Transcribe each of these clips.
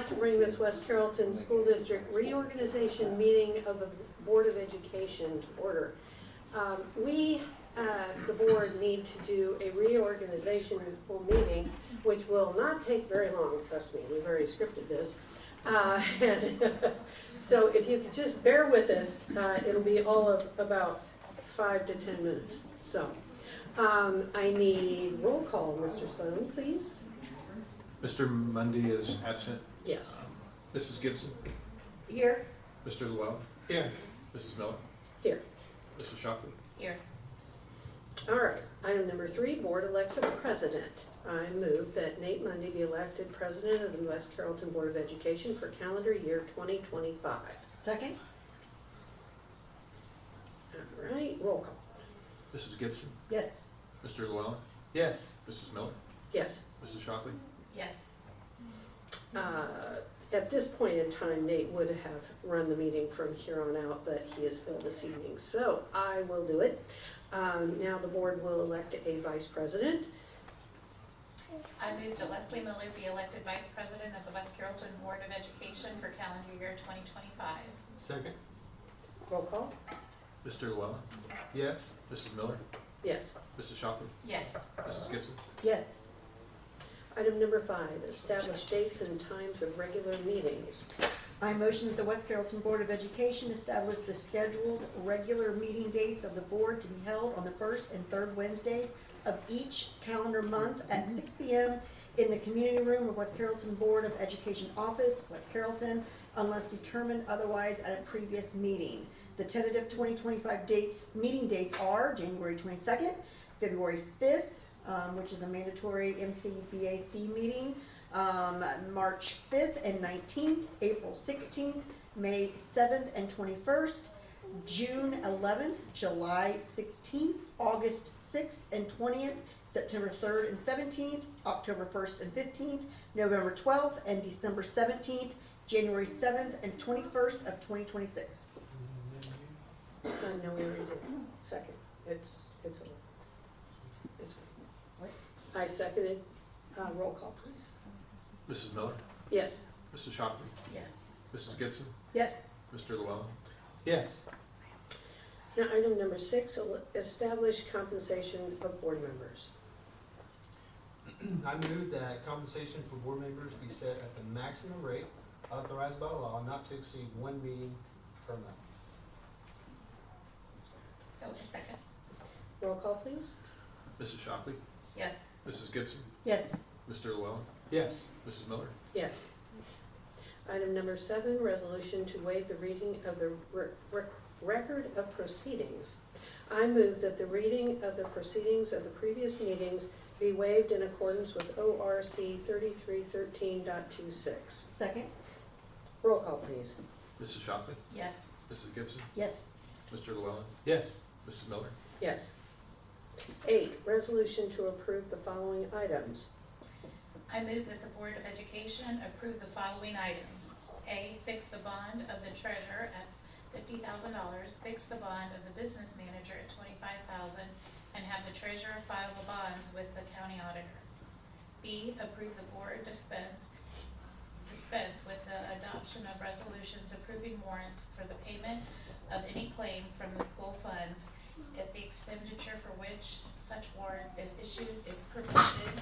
like to bring this West Carrollton School District reorganization meeting of the Board of Education to order. We, the board, need to do a reorganization meeting, which will not take very long, trust me, we've already scripted this. So if you could just bear with us, it'll be all of about 5 to 10 minutes. So I need roll call, Mr. Sloan, please. Mr. Mundy is absent. Yes. Mrs. Gibson. Here. Mr. Llewellyn. Here. Mrs. Miller. Here. Mrs. Shockley. Here. All right, item number 3, board elects a president. I move that Nate Mundy be elected president of the West Carrollton Board of Education for calendar year 2025. Second? All right, roll call. Mrs. Gibson. Yes. Mr. Llewellyn. Yes. Mrs. Miller. Yes. Mrs. Shockley. Yes. At this point in time, Nate would have run the meeting from here on out, but he is ill this evening, so I will do it. Now the board will elect a vice president. I move that Leslie Miller be elected Vice President of the West Carrollton Board of Education for calendar year 2025. Second. Roll call. Mr. Llewellyn. Yes. Mrs. Miller. Yes. Mrs. Shockley. Yes. Mrs. Gibson. Yes. Item number 5, establish dates and times of regular meetings. I motion that the West Carrollton Board of Education establish the scheduled regular meeting dates of the board to be held on the first and third Wednesdays of each calendar month at 6 p.m. in the community room of West Carrollton Board of Education Office, West Carrollton, unless determined otherwise at a previous meeting. The tentative 2025 meeting dates are January 22nd, February 5th, which is a mandatory MCBAC meeting, March 5th and 19th, April 16th, May 7th and 21st, June 11th, July 16th, August 6th and 20th, September 3rd and 17th, October 1st and 15th, November 12th and December 17th, January 7th and 21st of 2026. No, we already did. Second. It's What? I seconded. Roll call, please. Mrs. Miller. Yes. Mrs. Shockley. Yes. Mrs. Gibson. Yes. Mr. Llewellyn. Yes. Now, item number 6, establish compensation of board members. I move that compensation for board members be set at the maximum rate authorized by law, not to exceed 1 meeting per month. Go to second. Roll call, please. Mrs. Shockley. Yes. Mrs. Gibson. Yes. Mr. Llewellyn. Yes. Mrs. Miller. Yes. Item number 7, resolution to waive the reading of the record of proceedings. I move that the reading of the proceedings of the previous meetings be waived in accordance with ORC 3313.26. Second? Roll call, please. Mrs. Shockley. Yes. Mrs. Gibson. Yes. Mr. Llewellyn. Yes. Mrs. Miller. Yes. 8, resolution to approve the following items. I move that the Board of Education approve the following items. A, fix the bond of the treasurer at $50,000, fix the bond of the business manager at $25,000, and have the treasurer file the bonds with the county auditor. B, approve the board dispense with the adoption of resolutions approving warrants for the payment of any claim from the school funds if the expenditure for which such warrant is issued is prohibited.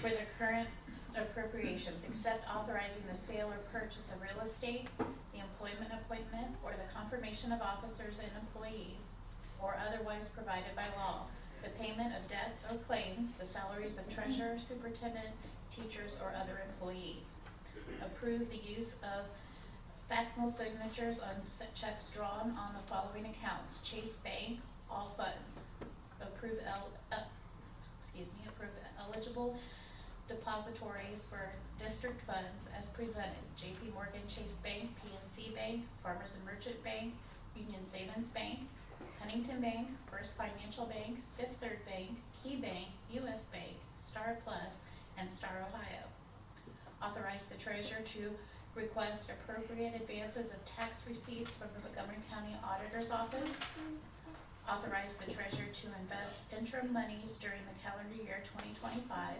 For the current appropriations, except authorizing the sale or purchase of real estate, the employment appointment, or the confirmation of officers and employees, or otherwise provided by law, the payment of debts or claims, the salaries of treasurer, superintendent, teachers, or other employees. Approve the use of facsimile signatures on checks drawn on the following accounts: Chase Bank, all funds. Approve eligible depositories for district funds as presented: JP Morgan Chase Bank, PNC Bank, Farmers and Merchant Bank, Union Savings Bank, Huntington Bank, First Financial Bank, Fifth Third Bank, Key Bank, US Bank, Star Plus, and Star Ohio. Authorize the treasurer to request appropriate advances of tax receipts from the Montgomery County Auditor's Office. authorize the treasurer to invest interim monies during the calendar year 2025,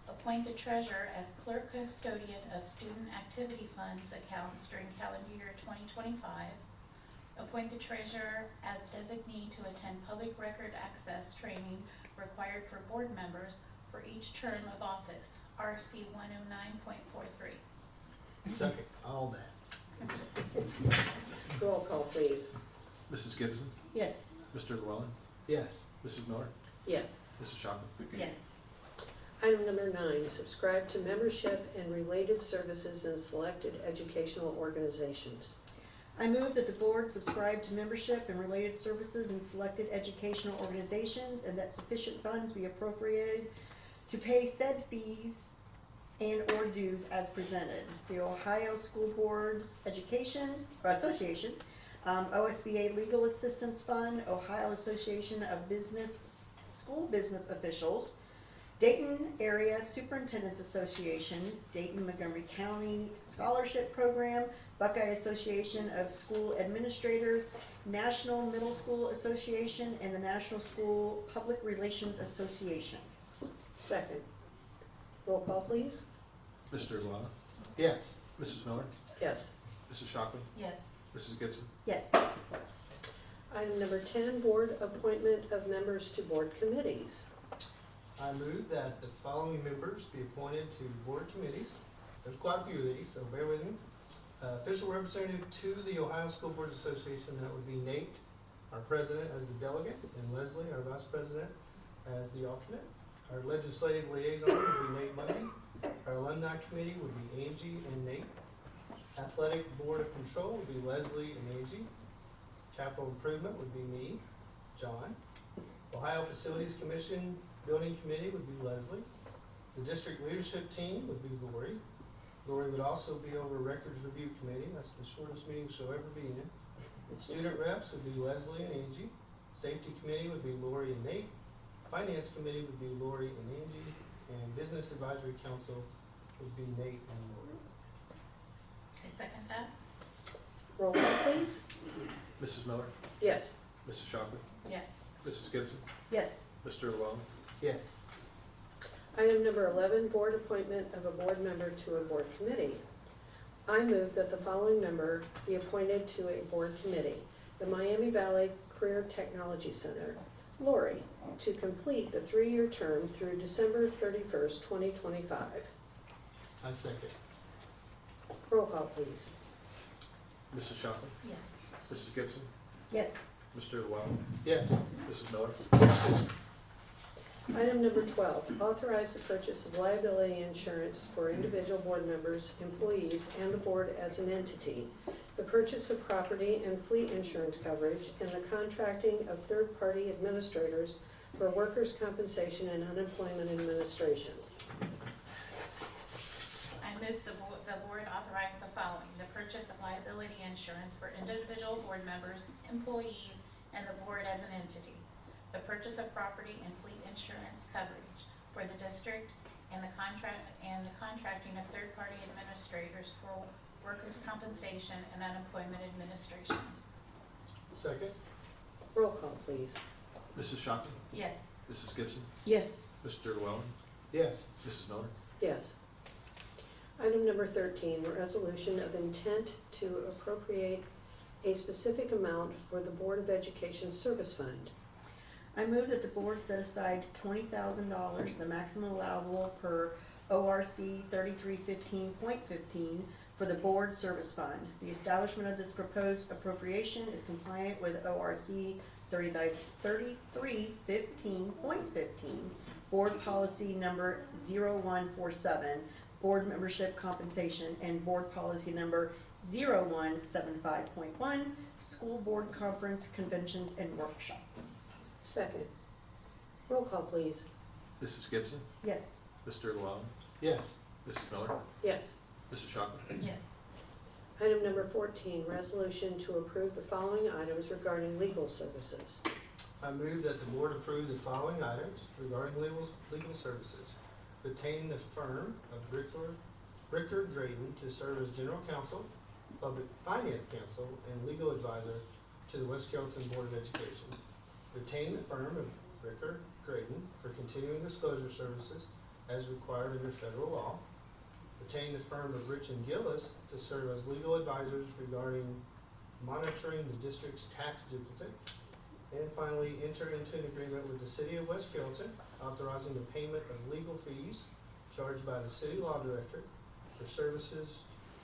appoint the treasurer as clerk custodian of student activity funds accounts during calendar year 2025, appoint the treasurer as designee to attend public record access training required for board members for each term of office, RC 109.43. Second, all that. Roll call, please. Mrs. Gibson, Yes. Mr. Llewellyn, Yes. Mrs. Miller, Yes. Mrs. Shockley. Yes. Item number 9, subscribe to membership and related services in selected educational organizations. I move that the board subscribe to membership and related services in selected educational organizations and that sufficient funds be appropriated to pay said fees and/or dues as presented. The Ohio School Boards Association, OSBA Legal Assistance Fund, Ohio Association of School Business Officials, Dayton Area Superintendent's Association, Dayton Montgomery County Scholarship Program, Buckeye Association of School Administrators, National Middle School Association, and the National School Public Relations Association. Second. Roll call, please. Mr. Llewellyn, Yes. Mrs. Miller, Yes. Mrs. Shockley, Yes. Mrs. Gibson. Yes. Item number 10, board appointment of members to board committees. I move that the following members be appointed to board committees. There's quite a few of these, so bear with me. Official representative to the Ohio School Boards Association, that would be Nate, our president, as the delegate, and Leslie, our vice president, as the alternate. Our legislative liaison would be Nate Monday. Our alumni committee would be Angie and Nate. Athletic Board of Control would be Leslie and Angie. Capital Improvement would be me, John. Ohio Facilities Commission Building Committee would be Leslie. The district leadership team would be Lori. Lori would also be over Records Review Committee. That's the shortest meeting she'll ever be in. Student reps would be Leslie and Angie. Safety Committee would be Lori and Nate. Finance Committee would be Lori and Angie. And Business Advisory Council would be Nate and Lori. I second that. Roll call, please. Mrs. Miller, Yes. Mrs. Shockley, Yes. Mrs. Gibson, Yes. Mr. Llewellyn, Yes. Item number 11, board appointment of a board member to a board committee. I move that the following member be appointed to a board committee. The Miami Valley Career Technology Center, Lori, to complete the 3-year term through December 31st, 2025. I second. Roll call, please. Mrs. Shockley, Yes. Mrs. Gibson, Yes. Mr. Llewellyn, Yes. Mrs. Miller, Item number 12, authorize the purchase of liability insurance for individual board members, employees, and the board as an entity, the purchase of property and fleet insurance coverage, and the contracting of third-party administrators for workers' compensation and unemployment administration. I move the board authorize the following: the purchase of liability insurance for individual board members, employees, and the board as an entity, the purchase of property and fleet insurance coverage for the district, and the contracting of third-party administrators for workers' compensation and unemployment administration. Second. Roll call, please. Mrs. Shockley, Yes. Mrs. Gibson, Yes. Mr. Llewellyn, Yes. Mrs. Miller, Yes. Item number 13, resolution of intent to appropriate a specific amount for the Board of Education Service Fund. I move that the board set aside $20,000, the maximum allowable per ORC 3315.15, for the board service fund. The establishment of this proposed appropriation is compliant with ORC 3315.15, board policy number 0147, board membership compensation, and board policy number 0175.1, school board conference, conventions, and workshops. Second. Roll call, please. Mrs. Gibson, Yes. Mr. Llewellyn, Yes. Mrs. Miller, Yes. Mrs. Shockley, Yes. Item number 14, resolution to approve the following items regarding legal services. I move that the board approve the following items regarding legal services. Retain the firm of Ricker Drayton to serve as general counsel, public finance counsel, and legal advisor to the West Carrollton Board of Education. retain the firm of Ricker Creighton for continuing disclosure services as required under federal law, retain the firm of Rich and Gillis to serve as legal advisors regarding monitoring the district's tax duplicate, and finally, enter into an agreement with the City of West Carrollton authorizing the payment of legal fees charged by the City Law Director for services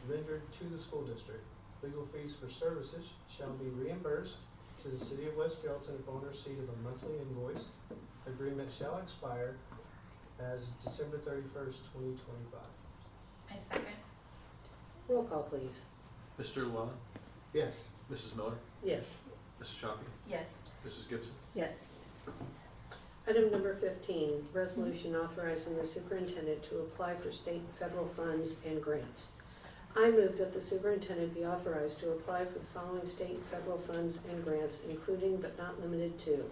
rendered to the school district. Legal fees for services shall be reimbursed to the City of West Carrollton upon receipt of a monthly invoice. Agreement shall expire as December 31st, 2025. I second. Roll call, please. Mr. Llewellyn, Yes. Mrs. Miller, Yes. Mrs. Shockey, Yes. Mrs. Gibson, Yes. Item number 15, resolution authorizing the superintendent to apply for state and federal funds and grants. I move that the superintendent be authorized to apply for the following state and federal funds and grants, including but not limited to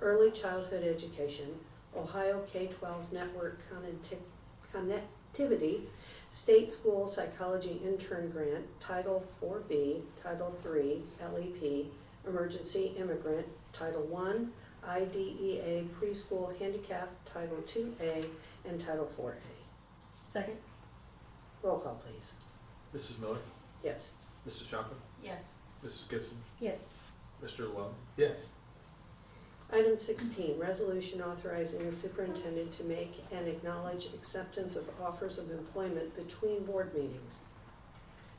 early childhood education, Ohio K-12 network connectivity, state school psychology intern grant, Title 4B, Title 3, LEP, emergency immigrant, Title I, IDEA preschool handicap, Title 2A, and Title 4A. Second? Roll call, please. Mrs. Miller, Yes. Mrs. Shockey, Yes. Mrs. Gibson, Yes. Mr. Llewellyn, Yes. Item 16, resolution authorizing the superintendent to make and acknowledge acceptance of offers of employment between board meetings.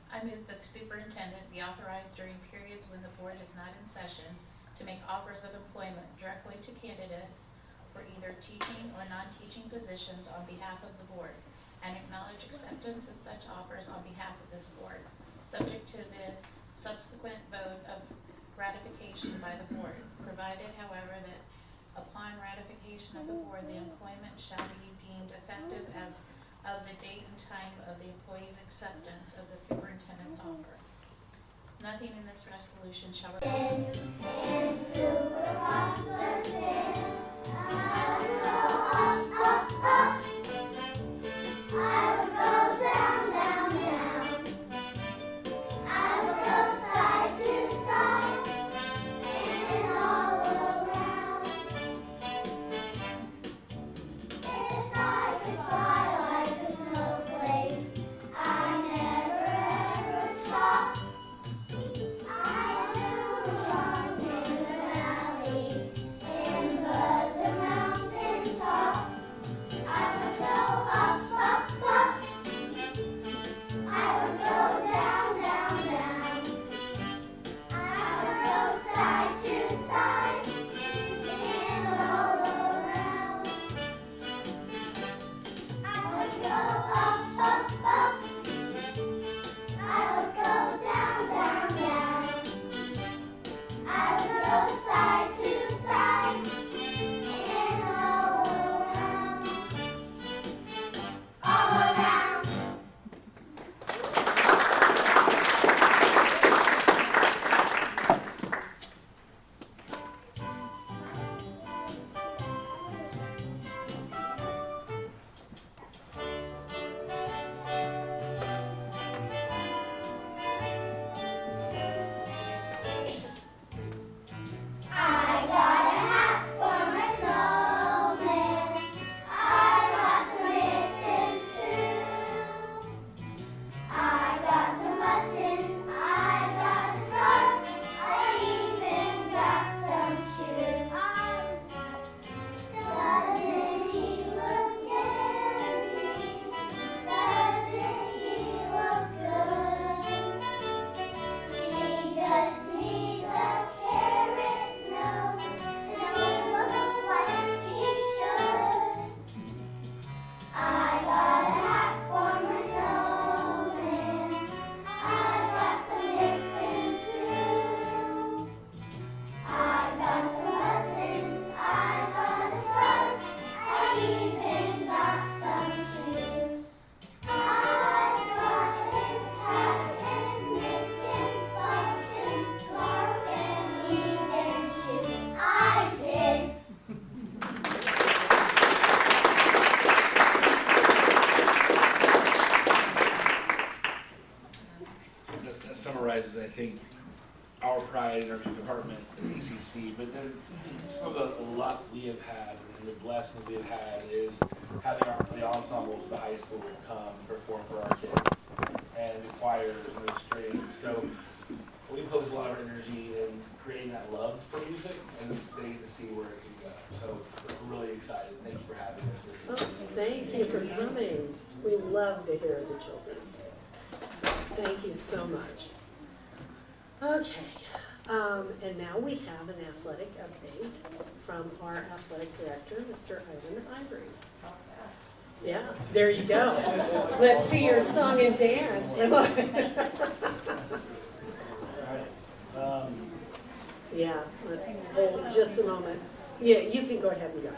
I move that the superintendent be authorized during periods when the board is not in session to make offers of employment directly to candidates for either teaching or non-teaching positions on behalf of the board, and acknowledge acceptance of such offers on behalf of this board, subject to the subsequent vote of ratification by the board, provided, however, that upon ratification of the board, the employment shall be deemed effective as of the date and time of the employee's acceptance of the superintendent's offer. Nothing in this resolution shall That summarizes, I think, our pride in our department in ECC, but then some of the luck we have had and the blessing we have had is having the ensembles of the high school come perform for our kids, and the choir and the strings. So we focus a lot of our energy in creating that love for music and we stay to see where it can go. So we're really excited. Thank you for having us this Oh, evening. thank you for coming. We love to hear the children sing. So thank you so much. Okay, and now we have an athletic update from our athletic director, Mr. Ivan Ivory. Yeah, there you go. Let's see your song and dance. Yeah, let's hold just a moment. Yeah, you can go ahead and go,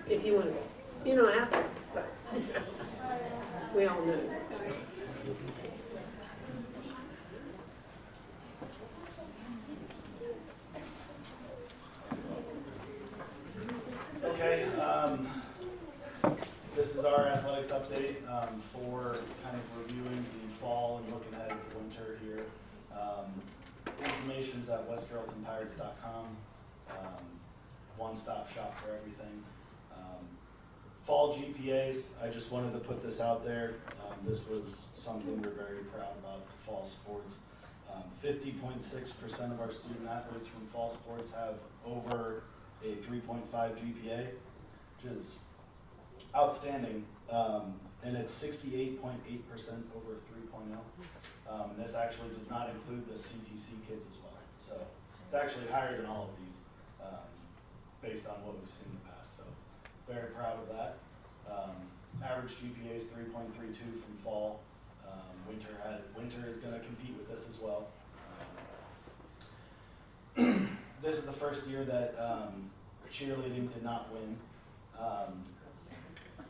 if you want to go. You don't have to, but we all know. Okay, this is our athletics update for kind of reviewing the fall and looking ahead at the winter here. Information's at westcarrolltonpirates.com. One-stop shop for everything. Fall GPAs, I just wanted to put this out there. This was something we're very proud about, the fall sports. 50.6% of our student athletes from fall sports have over a 3.5 GPA, which is outstanding, and it's 68.8% over 3.0. And this actually does not include the CTC kids as well. So it's actually higher than all of these, based on what we've seen in the past. So very proud of that. Average GPA is 3.32 from fall. Winter is going to compete with this as well. This is the first year that cheerleading did not win.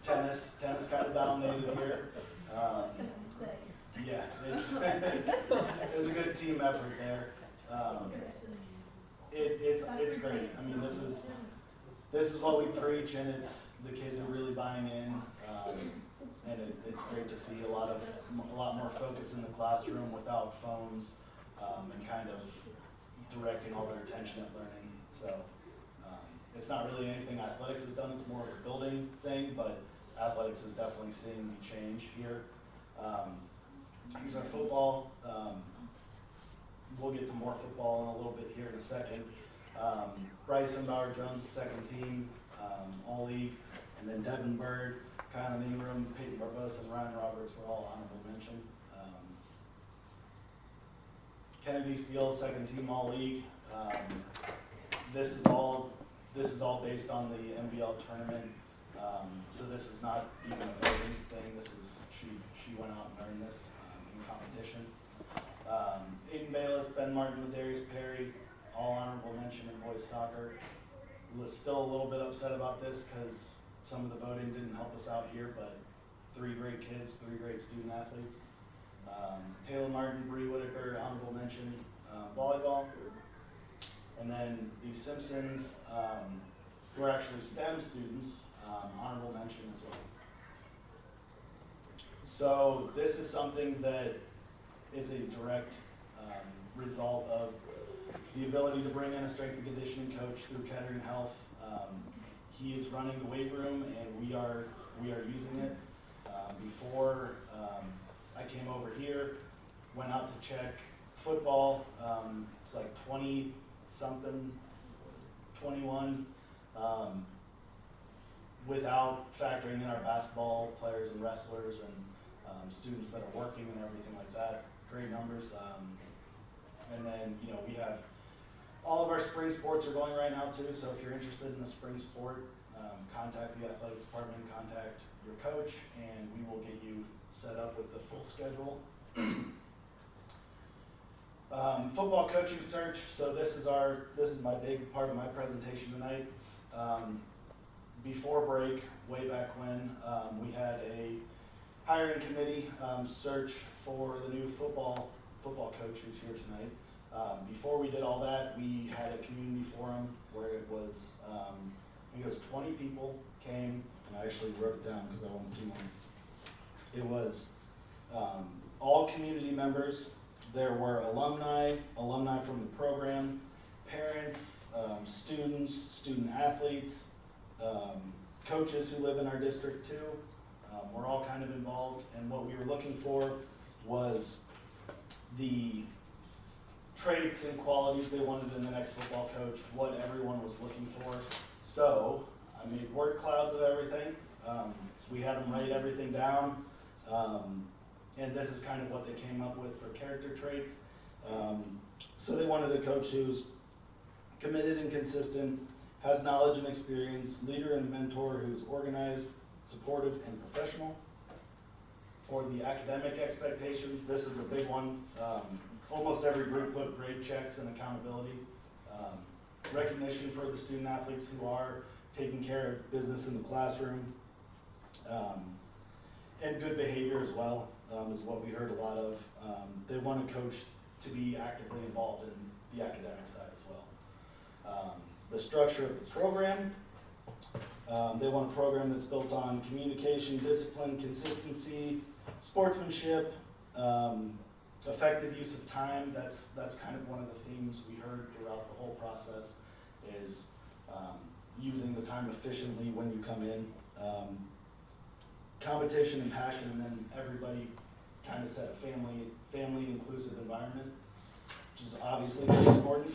Tennis kind of dominated here. Yeah, it was a good team effort there. It's great. I mean, this is what we preach, and the kids are really buying in, and it's great to see a lot more focus in the classroom without phones, and kind of directing all their attention at learning. So it's not really anything athletics has done, it's more of a building thing, but athletics is definitely seeing the change here. Here's our football. We'll get to more football in a little bit here in a second. Bryson Bauer-Jones, second team, all league, and then Devin Bird, Kylan Ingram, Peyton Barbosa, and Ryan Roberts were all honorable mention. Kennedy Steele, second team all league. This is all based on the MBL tournament. So this is not even a voting thing. This is she went out and earned this in competition. Aiden Bayless, Ben Martin, Ladarius Perry, all honorable mention in boys soccer. Still a little bit upset about this because some of the voting didn't help us out here, but 3 great kids, 3 great student athletes. Taylor Martin, Bree Whitaker, honorable mention, volleyball. And then the Simpsons, who are actually STEM students, honorable mention as well. So this is something that is a direct result of the ability to bring in a strength and conditioning coach through Kettering Health. He is running the weight room, and we are using it. Before I came over here, went out to check football. It's like 20-something, 21, without factoring in our basketball players and wrestlers and students that are working and everything like that. Great numbers. And then, we have all of our spring sports are going right now too, so if you're interested in a spring sport, contact the athletic department, contact your coach, and we will get you set up with the full schedule. Football coaching search. So this is my big part of my presentation tonight. Before break, way back when, we had a hiring committee search for the new football coach who's here tonight. Before we did all that, we had a community forum where it was, I think it was 20 people came, and I actually wrote it down because I wanted to keep them. It was all community members, There were alumni from the program, parents, students, student athletes, coaches who live in our district too. We're all kind of involved, and what we were looking for was the traits and qualities they wanted in the next football coach, what everyone was looking for. So I made word clouds of everything. We had them write everything down. And this is kind of what they came up with for character traits. So they wanted a coach who's committed and consistent, has knowledge and experience, leader and mentor who's organized, supportive, and professional. For the academic expectations, this is a big one. Almost every group put grade checks and accountability. Recognition for the student athletes who are taking care of business in the classroom. And good behavior as well, is what we heard a lot of. They want a coach to be actively involved in the academic side as well. The structure of the program, they want a program that's built on communication, discipline, consistency, sportsmanship, effective use of time. That's kind of one of the themes we heard throughout the whole process is using the time efficiently when you come in. Competition and passion, and then everybody kind of set a family inclusive environment, which is obviously very important.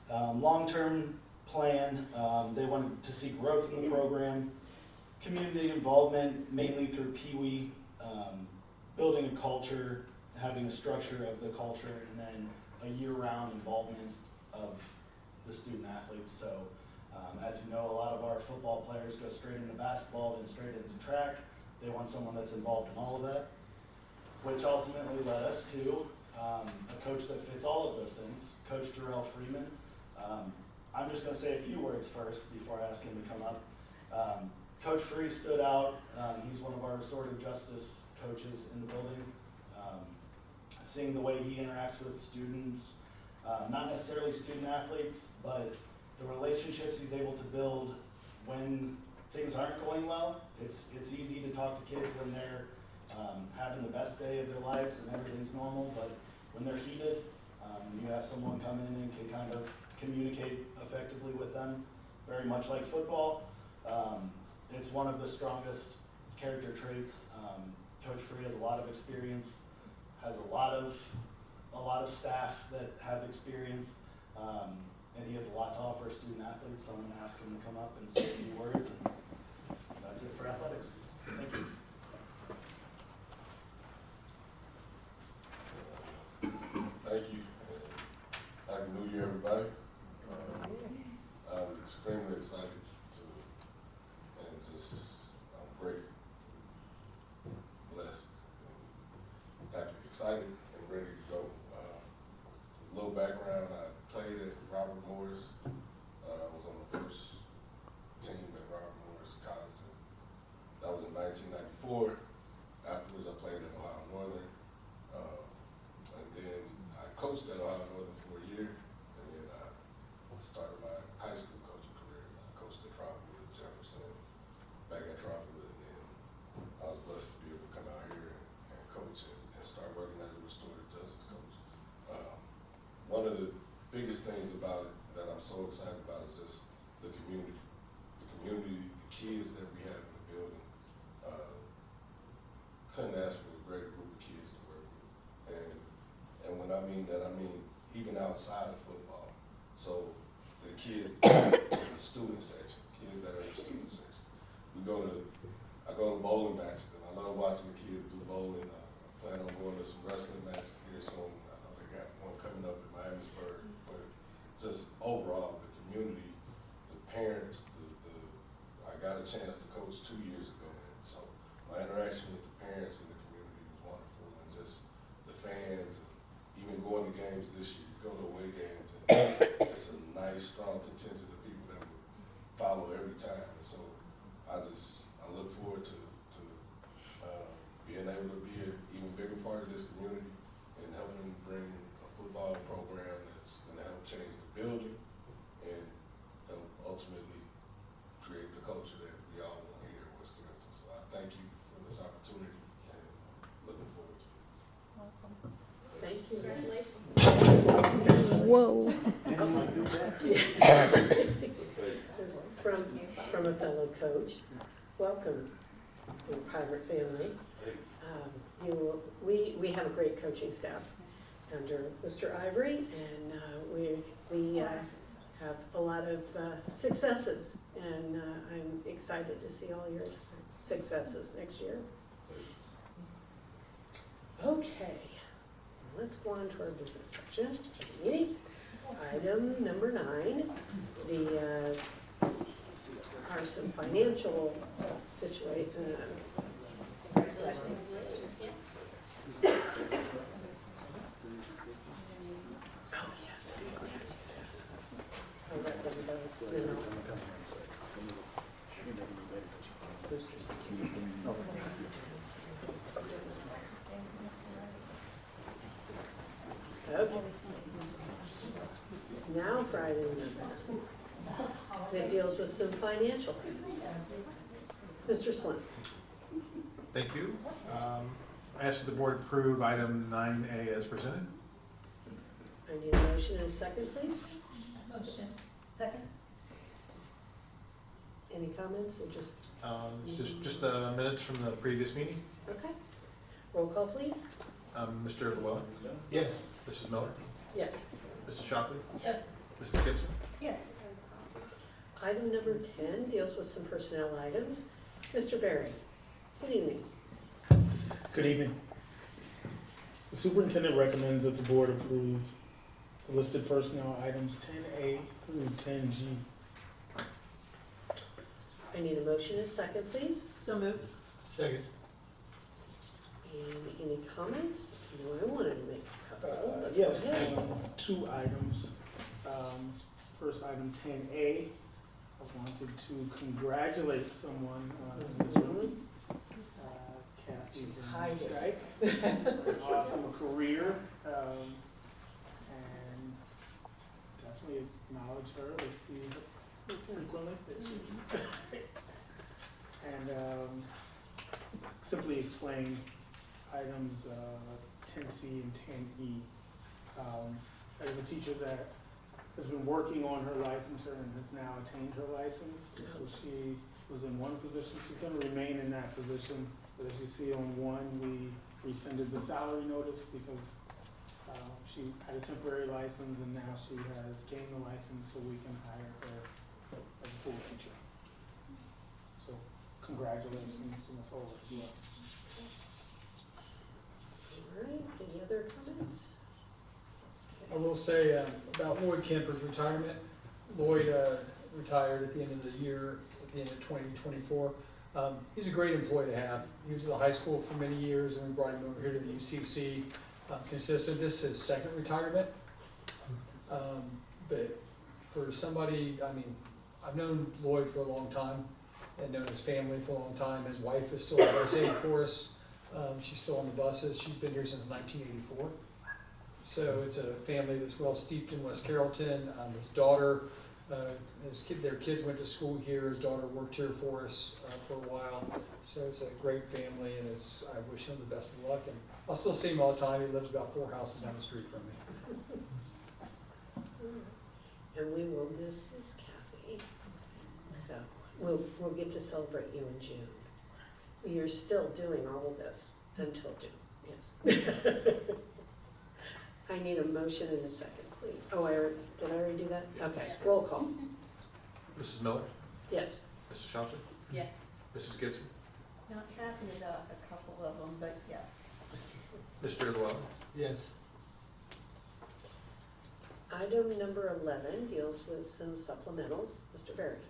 Long-term plan, they wanted to see growth in the program, community involvement, mainly through Pee-wee, building a culture, having a structure of the culture, and then a year-round involvement of the student athletes. So as you know, a lot of our football players go straight into basketball, then straight into track. They want someone that's involved in all of that, which ultimately led us to a coach that fits all of those things, Coach Jarrell Freeman. I'm just going to say a few words first before I ask him to come up. Coach Free stood out. He's one of our restorative justice coaches in the building. Seeing the way he interacts with students, not necessarily student athletes, but the relationships he's able to build when things aren't going well. It's easy to talk to kids when they're having the best day of their lives and everything's normal, but when they're heated, you have someone come in and can kind of communicate effectively with them, very much like football. It's one of the strongest character traits. Coach Free has a lot of experience, has a lot of staff that have experience, and he has a lot to offer student athletes, so I'm going to ask him to come up and say a few words, and that's it for athletics. Thank you. Thank you. Happy New Year, everybody. I'm extremely excited I'm grateful, blessed, and happy, excited, and ready to go. A little background, I played at Robert Morris. I was on the first team at Robert Morris College. That was in 1994. Afterwards, I played at Ohio Northern. And then I coached at Ohio Northern for a year. And then I started my high school coaching career. I coached at Trotwood, Jefferson, back at Trotwood. And then I was blessed to be able to come out here and coach and start working as a restorative justice coach. One of the biggest things about it that I'm so excited about is just the community. The kids that we have in the building. Couldn't ask for a greater group of kids to work with. And when I mean that, I mean even outside of football. So the kids in the student section, kids that are in the student section. I go to bowling matches, and I love watching the kids do bowling. I plan on going to some wrestling matches here soon. I know they got one coming up in Miamisburg, but just overall, the community, the parents, I got a chance to coach 2 years ago, and so my interaction with the parents and the community was wonderful, and just the fans, and even going to games this year, go to away games, and it's a nice, strong contingent of people that will follow every time, and so I look forward to being able to be an even bigger part of this community and helping bring a football program that's going to help change the building and help ultimately create the culture that we all want here in West Carrollton. So I thank you for this opportunity and looking forward to it. Welcome. Whoa. From a fellow coach. Welcome to the Pirate family. We have a great coaching staff under Mr. Ivory, and we have a lot of successes, and I'm excited to see all your successes next year. Okay, let's go on to our business section of the meeting. Item number 9, are some financial situation. Oh, yes. I'll let them go. Then okay. Now for item number 9, that deals with some financial items. Mr. Slim. Thank you. I ask that the board approve item 9A as presented. I need a motion and a second, please. Motion. Second? Any comments or just, It's just the minutes from the previous meeting. okay. Roll call, please. Mr. Llewellyn, Yes. Mrs. Miller, Yes. Mrs. Shockley, Yes. Mrs. Gibson. Yes. Item number 10 deals with some personnel items. Mr. Berry, good evening. Good evening. The superintendent recommends that the board approve the listed personnel items 10A through 10G. I need a motion and a second, please. So moved. Second. And any comments? I know I wanted to make a couple. but go Yes, ahead. 2 items. First item 10A, I wanted to congratulate someone in this room. Kathy's hiding. an awesome career, and definitely acknowledge her. We see her frequently. And simply explain items 10C and 10E. As a teacher that has been working on her licensure and has now attained her license, so she was in one position. She's going to remain in that position. But as you see on 1, we rescinded the salary notice because she had a temporary license and now she has gained the license, so we can hire her as a full teacher. So congratulations to Ms. Horowitz. All right, any other comments? I will say about Lloyd Kemper's retirement. Lloyd retired at the end of the year, at the end of 2024. He's a great employee to have. He was at the high school for many years, and we brought him over here to the UCC. Consistent, this is his second retirement. But for somebody, I mean, I've known Lloyd for a long time and known his family for a long time. His wife is still a bus aide for us. She's still on the buses. She's been here since 1984. So it's a family that's well steeped in West Carrollton. His daughter, their kids went to school here. His daughter worked here for us for a while. So it's a great family, and I wish him the best of luck. And I'll still see him all the time. He lives about 4 houses down the street from me. And we will miss Miss Kathy. So we'll get to celebrate you in June. You're still doing all of this until June, yes. I need a motion and a second, please. Oh, did I already do that? Okay, roll call. Mrs. Miller, Yes. Mrs. Shockley, Yes. Mrs. Gibson, Now, Kathy is a couple of them, but yes. Mr. Llewellyn. Yes. Item number 11 deals with some supplementals. Mr. Barrett.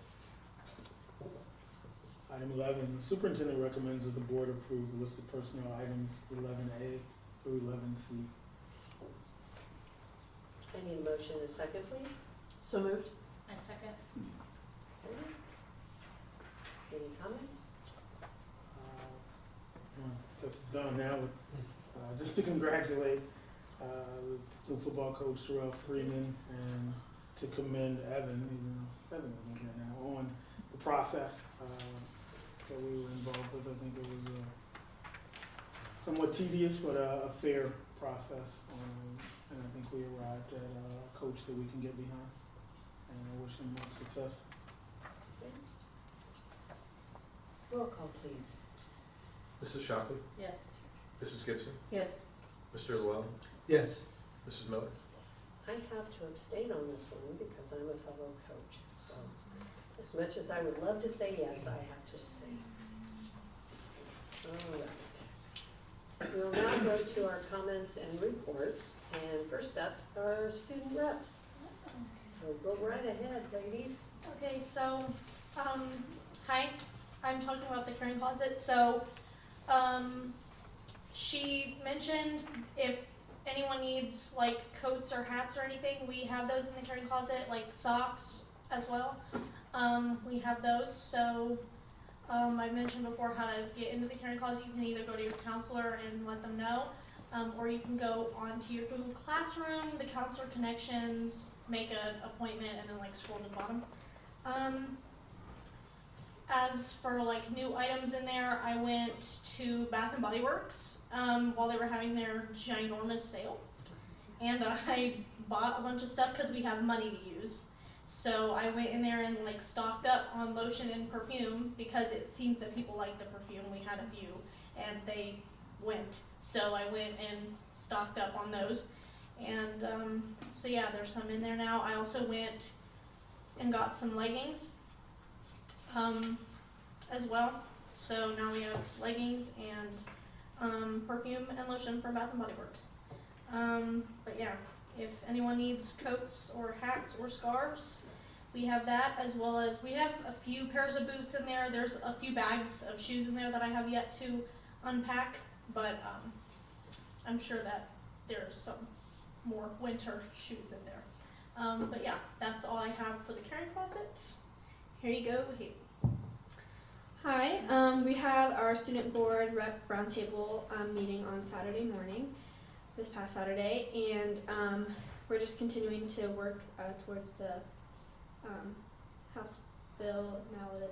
Item 11, the superintendent recommends that the board approve the listed personnel items 11A through 11C. I need a motion and a second, please. So moved. I second. Okay. Any comments? This is done now. Just to congratulate the football coach Terrell Freeman and to commend Evan, even though Evan isn't here now, on the process that we were involved with. I think it was somewhat tedious, but a fair process. and I think we arrived at a coach that we can get behind, and I wish him more success. Roll call, please. Mrs. Shockley, Yes. Mrs. Gibson, Yes. Mr. Llewellyn, Yes. Mrs. Miller. I have to abstain on this one because I'm a fellow coach, so as much as I would love to say yes, I have to abstain. All right. We'll now go to our comments and reports, and first up are our student reps. So go right ahead, ladies. Okay, so, hi, I'm talking about the caring closet. So, she mentioned if anyone needs like coats or hats or anything, we have those in the caring closet, like socks as well. We have those. So, I mentioned before how to get into the caring closet. You can either go to your counselor and let them know, or you can go onto your Google Classroom, the counselor connections, make an appointment, and then like scroll to the bottom. As for like new items in there, I went to Bath and Body Works while they were having their ginormous sale, and I bought a bunch of stuff because we have money to use. So I went in there and like stocked up on lotion and perfume because it seems that people like the perfume. We had a few, and they went. So I went and stocked up on those, and so yeah, there's some in there now. I also went and got some leggings. As well. So now we have leggings and perfume and lotion from Bath and Body Works. But yeah, if anyone needs coats or hats or scarves, we have that, as well as we have a few pairs of boots in there. There's a few bags of shoes in there that I have yet to unpack, but I'm sure that there's some more winter shoes in there. But yeah, that's all I have for the caring closet. Here you go. Here. Hi, we had our student board rep roundtable meeting on Saturday morning, this past Saturday, and we're just continuing to work towards the House bill. Now that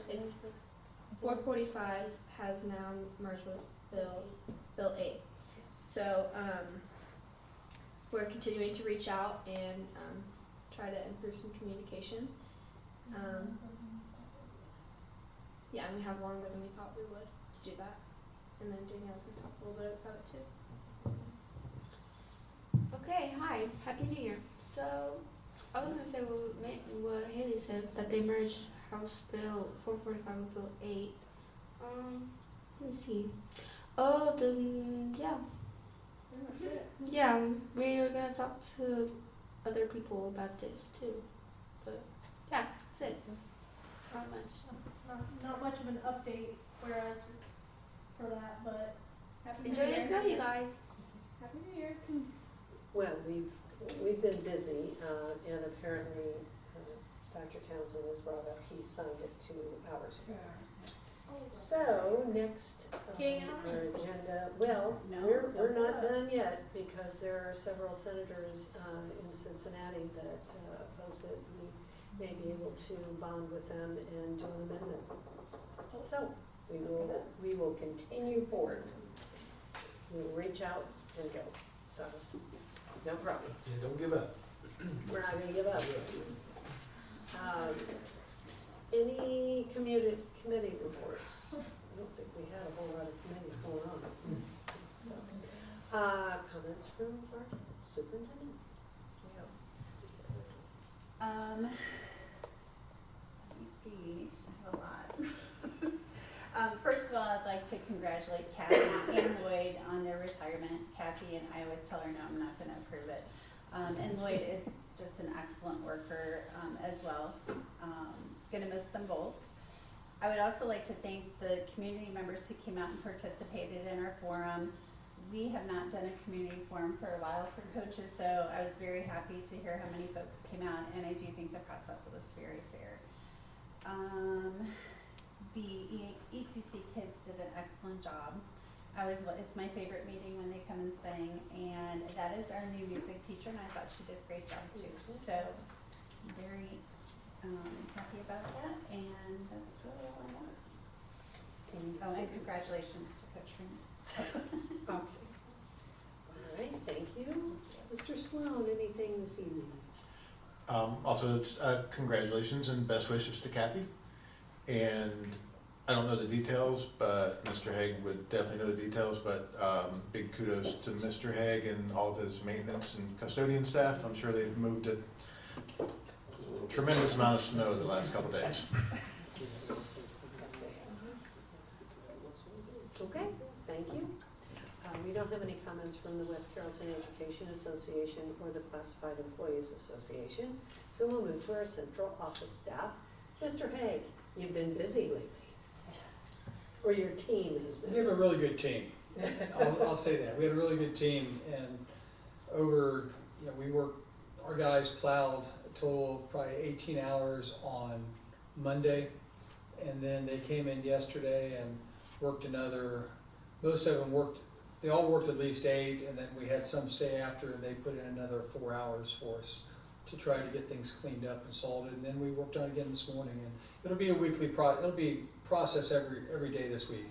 it's 445 has now merged with Bill 8. So we're continuing to reach out and try to improve some communication. Yeah, and we have longer than we thought we would to do that. And then Danielle's going to talk a little bit about it too. Okay, hi, Happy New Year. So, I was going to say what Haley said, that they merged House Bill 445 with Bill 8. Let me see. Oh, yeah. Yeah, we were going to talk to other people about this too. But, yeah, that's it. Not much. Not much of an update, whereas for that, but Enjoy the snow, you guys. Happy New Year. Well, we've been busy, and apparently Dr. Townsend has brought up, he signed it 2 hours ago. So, next on our agenda, well, we're not done yet because there are several senators in Cincinnati that oppose it. We may be able to bond with them and do an amendment. So, we will continue forward. We will reach out and go. So, no problem. Yeah, don't give up. We're not gonna give up. Any committee reports? I don't think we had a whole lot of committees going on. So, comments from our superintendent? Let me see, I have a lot. First of all, I'd like to congratulate Kathy and Lloyd on their retirement. Kathy, and I always tell her, no, I'm not gonna approve it. And Lloyd is just an excellent worker as well. Gonna miss them both. I would also like to thank the community members who came out and participated in our forum. We have not done a community forum for a while for coaches, so I was very happy to hear how many folks came out, and I do think the process was very fair. The ECC kids did an excellent job. It's my favorite meeting when they come and sing, and that is our new music teacher, and I thought she did a great job too. So I'm very happy about that, and that's really all I want. Oh, and congratulations to Coach Freeman. Okay. right, thank you. Mr. Sloan, anything this evening? Also, congratulations and best wishes to Kathy. And I don't know the details, but Mr. Haig would definitely know the details, but big kudos to Mr. Haig and all of his maintenance and custodian staff. I'm sure they've moved a tremendous amount of snow the last couple days. Okay, thank you. We don't have any comments from the West Carrollton Education Association or the Classified Employees Association, so we'll move to our central office staff. Mr. Haig, you've been busy lately. Or your team has been We have a busy. really good team. I'll say that. We had a really good team, and we worked, our guys plowed a total of probably 18 hours on Monday, and then they came in yesterday and worked most of them worked, they all worked at least 8, and then we had some stay after, and they put in another 4 hours for us to try to get things cleaned up and salted, and then we worked on it again this morning, and it'll be a weekly it'll be process every day this week.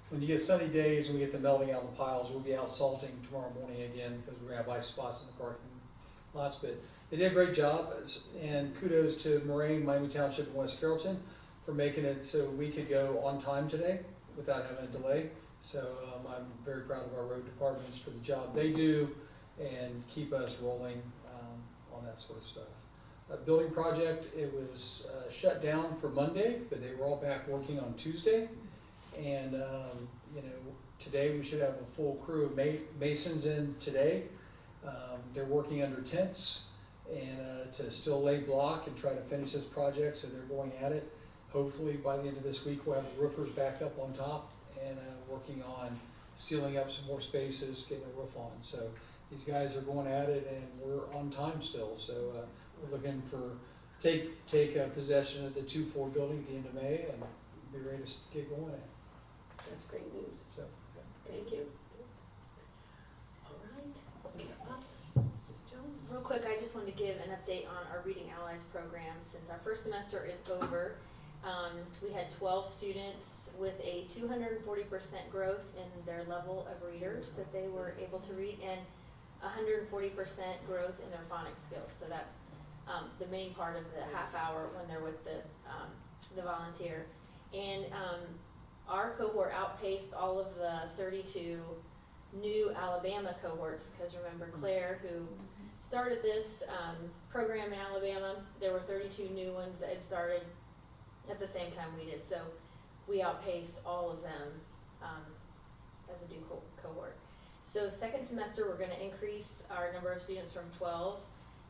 When you get sunny days and we get the melting out of the piles, we'll be out salting tomorrow morning again, because we're gonna have ice spots in the parking lots, but they did a great job, and kudos to Moraine, Miami Township, and West Carrollton for making it so we could go on time today without having a delay. So I'm very proud of our road departments for the job they do and keep us rolling on that sort of stuff. Building project, it was shut down for Monday, but they were all back working on Tuesday. And today we should have a full crew of masons in today. They're working under tents and to still lay block and try to finish this project, so they're going at it. Hopefully by the end of this week, we'll have the roofers back up on top and working on sealing up some more spaces, getting a roof on. So these guys are going at it, and we're on time still. So we're looking for take possession of the 2-4 building at the end of May and be ready to get going. That's great news. So Thank you. All right. Mrs. Jones. Real quick, I just wanted to give an update on our Reading Allies program. Since our first semester is over, we had 12 students with a 240% growth in their level of readers that they were able to read, and 140% growth in their phonics skills. So that's the main part of the half hour when they're with the volunteer. And our cohort outpaced all of the 32 new Alabama cohorts, because remember Claire, who started this program in Alabama, there were 32 new ones that had started at the same time we did. So we outpaced all of them as a new cohort. So second semester, we're going to increase our number of students from 12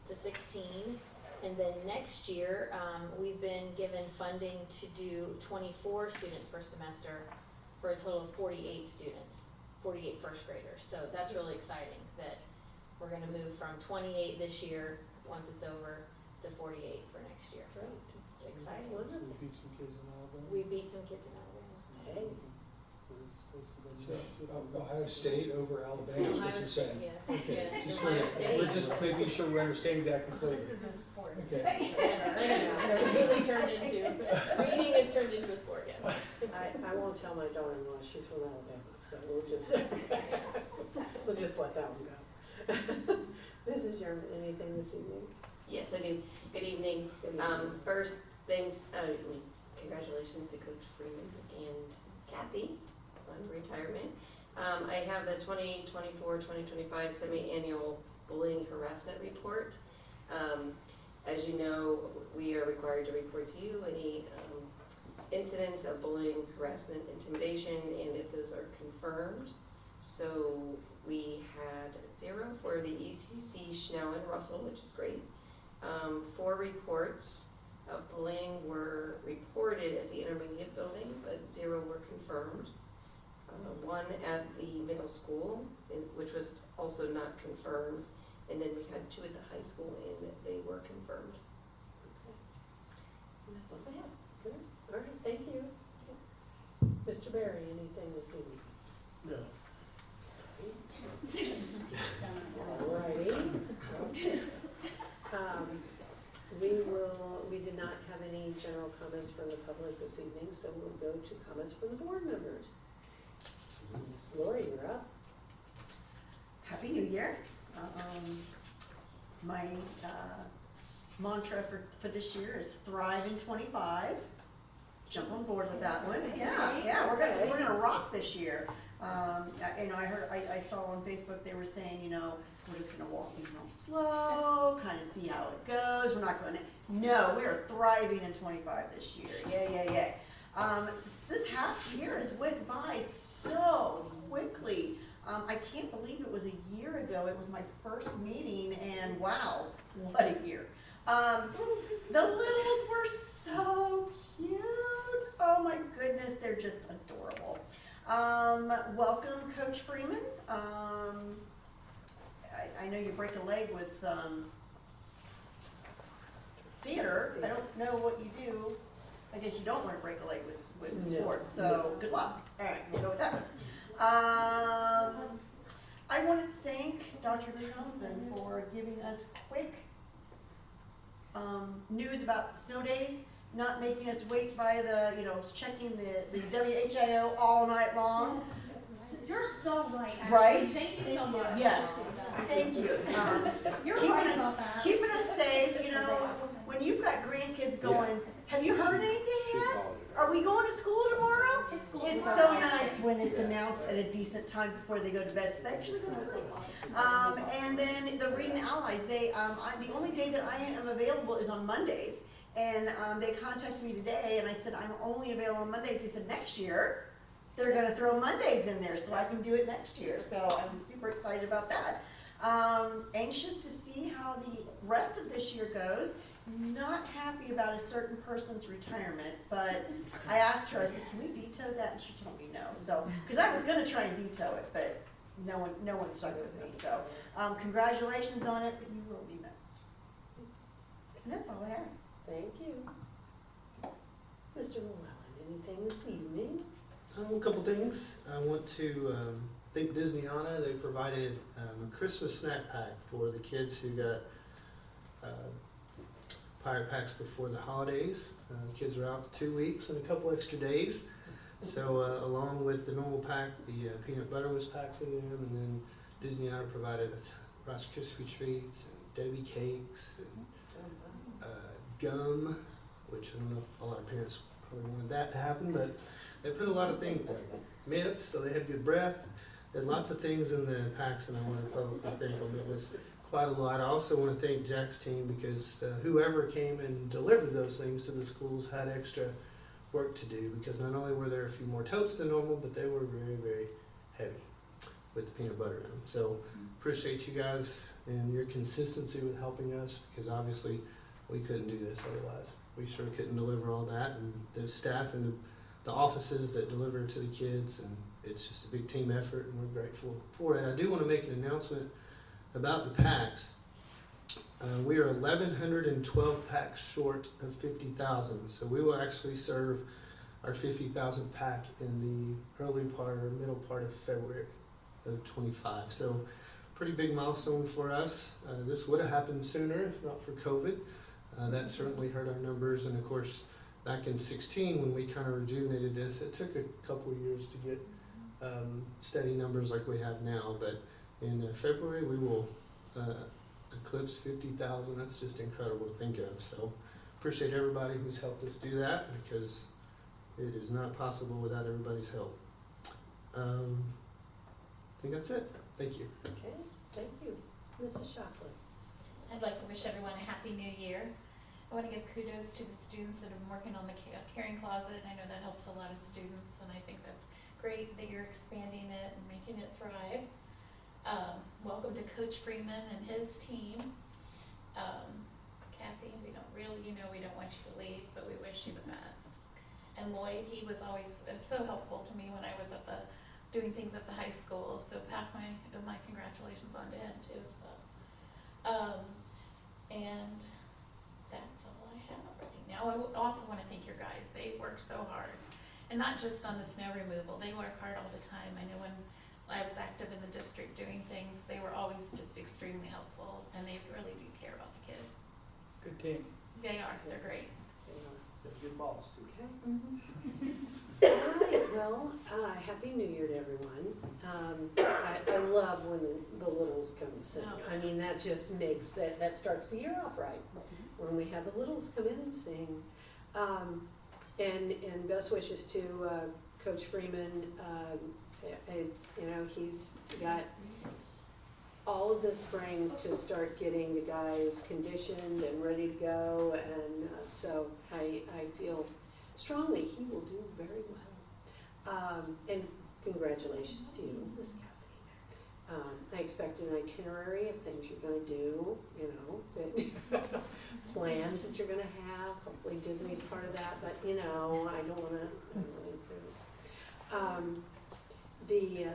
to 16. And then next year, we've been given funding to do 24 students per semester for a total of 48 students, 48 first graders. So that's really exciting that we're going to move from 28 this year, once it's over, to 48 for next year. So it's exciting. Wonderful. We beat some kids in Alabama. We beat some kids in Alabama. Hey. Ohio State over Alabama is what Ohio you're State, saying. yes. Okay. Yes, Just Ohio wanna- State. We're just making sure we're understanding that completely. This is a sport. Okay. It's completely turned into, reading is turned into a sport, yes. I won't tell my daughter-in-law she's from Alabama, so we'll just let that one go. Mrs. Yerman, anything this evening? Yes, I do. Good evening. Good evening. First, congratulations to Coach Freeman and Kathy on retirement. I have the 2024-2025 semi-annual bullying harassment report. As you know, we are required to report to you any incidents of bullying, harassment, intimidation, and if those are confirmed. So we had 0 for the ECC, Schnell and Russell, which is great. 4 reports of bullying were reported at the intermediate building, but 0 were confirmed. 1 at the middle school, which was also not confirmed, and then we had 2 at the high school, and they were confirmed. Okay. And that's all I have. Good. All right, thank you. Mr. Barry, anything this evening? No. All righty. We did not have any general comments from the public this evening, so we'll go to comments from the board members. Ms. Lori, you're up. Happy New Year. My mantra for this year is Thrive in 25. Jump on board with that one. Yeah, we're gonna rock this year. I saw on Facebook they were saying, we're just gonna walk things real slow, kind of see how it goes. We're not going to. No, we are thriving in 25 this year. Yay. This half year has went by so quickly. I can't believe it was a year ago. It was my first meeting, and wow, what a year. The littles were so cute. Oh my goodness, they're just adorable. Welcome, Coach Freeman. I know you break a leg with theater. I don't know what you do. I guess you don't want to break a leg with sports, so good luck. All right, we'll go with that one. I want to thank Dr. Townsend for giving us quick news about snow days, not making us wait by checking the WHIO all night long. You're so right, actually. Right? Thank you so much. Yes, thank you. You're right about that. Keeping us safe, when you've got grandkids going, have you heard anything yet? Are we going to school tomorrow? It's so nice when it's announced at a decent time before they go to bed, so they actually go to sleep. And then the Reading Allies, the only day that I am available is on Mondays. And they contacted me today, and I said, I'm only available on Mondays. They said, next year, they're going to throw Mondays in there, so I can do it next year. So I'm super excited about that. Anxious to see how the rest of this year goes. Not happy about a certain person's retirement, but I asked her, I said, can we veto that? And she told me no. So, because I was going to try and veto it, but no one stuck with me. So, congratulations on it, but you will be missed. And that's all I have. Thank you. Mr. Llewellyn, anything this evening? A couple things. I want to thank Disneyana. They provided a Christmas snack pack for the kids who got Pirate Packs before the holidays. Kids are out for 2 weeks and a couple extra days. So along with the normal pack, the peanut butter was packed for them, and then Disneyana provided Rice Krispie treats and Debbie cakes and gum, which I don't know if a lot of parents probably wanted that to happen, but they put a lot of things, mints, so they had good breath. They had lots of things in the packs, and I want to publicly thank them. It was quite a lot. I also want to thank Jack's team, because whoever came and delivered those things to the schools had extra work to do, because not only were there a few more totes than normal, but they were very, very heavy with the peanut butter in them. So appreciate you guys and your consistency with helping us, because obviously we couldn't do this otherwise. We sure couldn't deliver all that, and the staff and the offices that deliver to the kids, and it's just a big team effort, and we're grateful for it. I do want to make an announcement about the packs. We are 1,112 packs short of 50,000, so we will actually serve our 50,000 pack in the early part or middle part of February of 25. So pretty big milestone for us. This would have happened sooner if not for COVID. That certainly hurt our numbers, and of course back in 16 when we kind of rejuvenated this, it took a couple of years to get steady numbers like we have now, but in February we will eclipse 50,000. That's just incredible to think of. So appreciate everybody who's helped us do that, because it is not possible without everybody's help. I think that's it. Thank you. Okay, thank you. Mrs. Shockley. I'd like to wish everyone a happy new year. I want to give kudos to the students that have been working on the caring closet. I know that helps a lot of students, and I think that's great that you're expanding it and making it thrive. Welcome to Coach Freeman and his team. Kathy, we don't want you to leave, but we wish you the best. And Lloyd, he was always so helpful to me when I was doing things at the high school, so pass my congratulations on to him too as well. And that's all I have right now. I would also want to thank your guys. They work so hard, and not just on the snow removal. They work hard all the time. I know when I was active in the district doing things, they were always just extremely helpful, and they really do care about the kids. Good team. They are. They're great. Good balls too. Okay. All right, well, Happy New Year to everyone. I love when the littles come and sing. I mean, that just makes, that starts the year off right, when we have the littles come in and sing. And best wishes to Coach Freeman. You know, he's got all of this spring to start getting the guys conditioned and ready to go, and so I feel strongly he will do very well. And congratulations to you, Miss Kathy. I expect an itinerary of things you're going to do, you know, plans that you're going to have. Hopefully Disney's part of that, but you know, I don't want to influence. The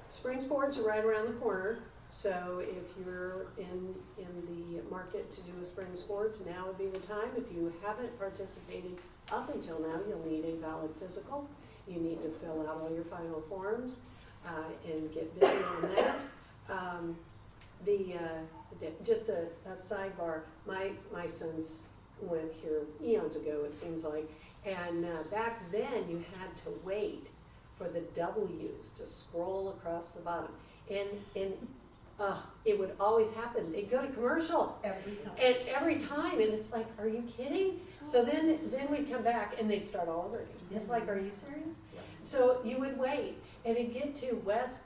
spring sports are right around the corner. So if you're in the market to do a spring sports, now would be the time. If you haven't participated up until now, you'll need a valid physical. You need to fill out all your final forms and get busy on that. Just a sidebar, my sons went here eons ago, it seems like, and back then you had to wait for the W's to scroll across the bottom. And it would always happen. They'd go to commercial. Every time. And it's like, are you kidding? So then we'd come back and they'd start all over again. It's like, are you serious? So you would wait. And it'd get to West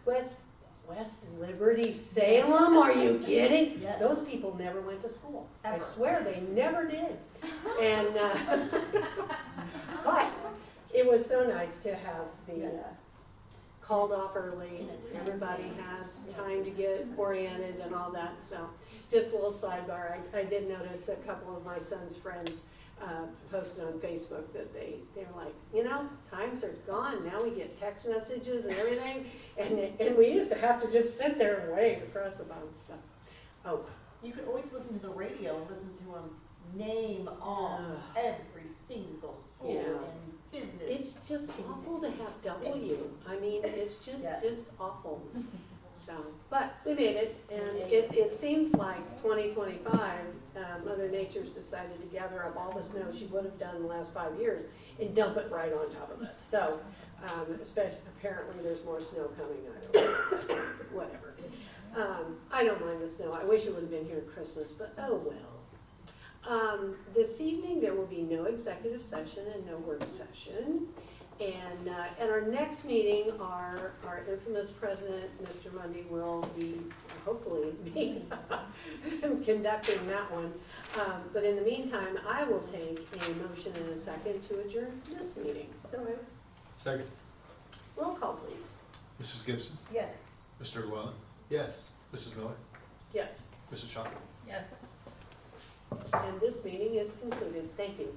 Liberty, Salem. Are you kidding? Yes. Those people never went to school. Ever. I swear they never did. And but it was so nice to have the called off early. Everybody has time to get oriented and all that. So just a little sidebar. I did notice a couple of my son's friends posted on Facebook that they were like, you know, times are gone. Now we get text messages and everything. And we used to have to just sit there and wave across the bottom. So, You could always listen to the radio and listen to them name off every single school and business. It's just awful to have W. I mean, it's just awful. So, but we made it, and it seems like 2025, Mother Nature's decided to gather up all the snow she would have done in the last 5 years and dump it right on top of us. So, especially apparently there's more snow coming. I don't know, but whatever. I don't mind the snow. I wish it would have been here at Christmas, but oh well. This evening there will be no executive session and no work session. And at our next meeting, our infamous president, Mr. Mundy, will be, hopefully, be conducting that one. But in the meantime, I will take a motion and a second to adjourn this meeting. So moved. Second. Roll call, please. Mrs. Gibson, Yes. Mr. Llewellyn, Yes. Mrs. Miller, Yes. Mrs. Shaw. Yes. And this meeting is concluded. Thank you.